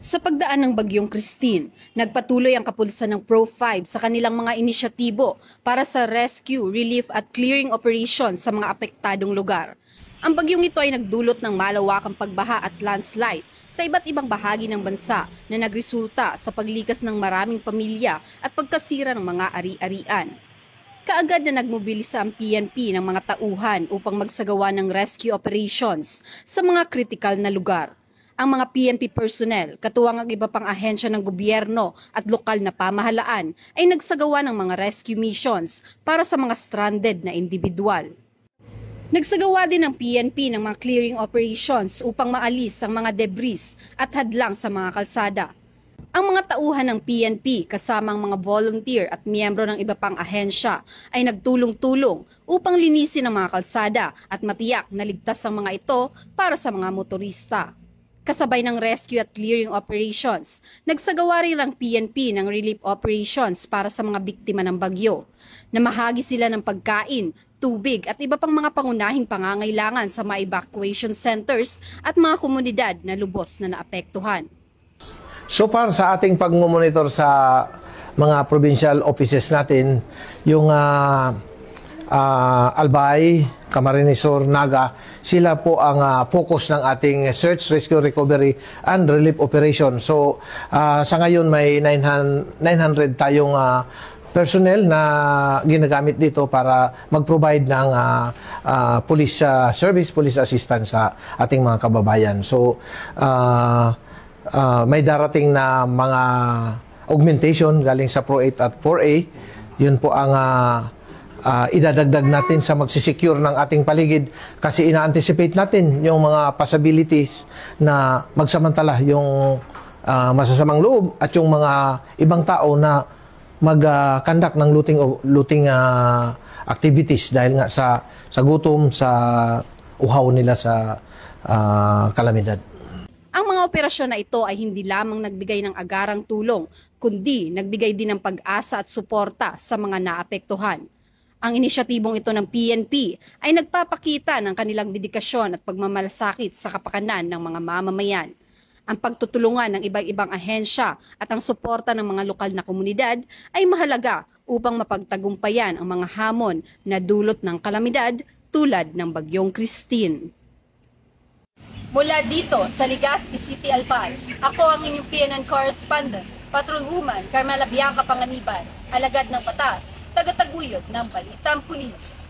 Sa pagdaan ng Bagyong Christine, nagpatuloy ang kapulisan ng Pro-5 sa kanilang mga inisyatibo para sa rescue, relief at clearing operation sa mga apektadong lugar. Ang bagyong ito ay nagdulot ng malawakang pagbaha at landslide sa iba't ibang bahagi ng bansa na nagresulta sa paglikas ng maraming pamilya at pagkasira ng mga ari-arian. Kaagad na nagmobilisa ang PNP ng mga tauhan upang magsagawa ng rescue operations sa mga kritikal na lugar. Ang mga PNP personnel, katuwang ang iba pang ahensya ng gobyerno at lokal na pamahalaan ay nagsagawa ng mga rescue missions para sa mga stranded na individual. Nagsagawa din ng PNP ng mga clearing operations upang maalis ang mga debris at hadlang sa mga kalsada. Ang mga tauhan ng PNP kasama ang mga volunteer at miyembro ng iba pang ahensya ay nagtulong-tulong upang linisin ang mga kalsada at matiyak na ligtas ang mga ito para sa mga motorista. Kasabay ng rescue at clearing operations, nagsagawa rin ang PNP ng relief operations para sa mga biktima ng bagyo. Namahagi sila ng pagkain, tubig at iba pang mga pangunahing pangangailangan sa mga evacuation centers at mga komunidad na lubos na naapektuhan. So far sa ating pag-monitor sa mga provincial offices natin, yung Albay, Camarines Sur, Naga, sila po ang focus ng ating search, rescue, recovery, and relief operation. So, sa ngayon may 900 tayong personnel na ginagamit dito para mag-provide ng police service, police assistance sa ating mga kababayan. So, may darating na mga augmentation galing sa Pro 8 at 4A. Yun po ang idadagdag natin sa magsisecure ng ating paligid kasi ina-anticipate natin yung mga possibilities na magsamantala yung masasamang loob at yung mga ibang tao na mag-conduct ng looting activities dahil nga sa gutom, sa uhaw nila sa kalamidad. Ang mga operasyon na ito ay hindi lamang nagbigay ng agarang tulong, kundi nagbigay din ng pag-asa at suporta sa mga naapektuhan. Ang inisyatibong ito ng PNP ay nagpapakita ng kanilang dedikasyon at pagmamalasakit sa kapakanan ng mga mamamayan. Ang pagtutulungan ng iba't ibang ahensya at ang suporta ng mga lokal na komunidad ay mahalaga upang mapagtagumpayan ang mga hamon na dulot ng kalamidad tulad ng Bagyong Christine. Mula dito sa Legazpi City, Albay, ako ang inyong PNN correspondent, Patrolwoman Carmela Bianca Panganiban, alagad ng batas, tagataguyod ng Balitang Pulis.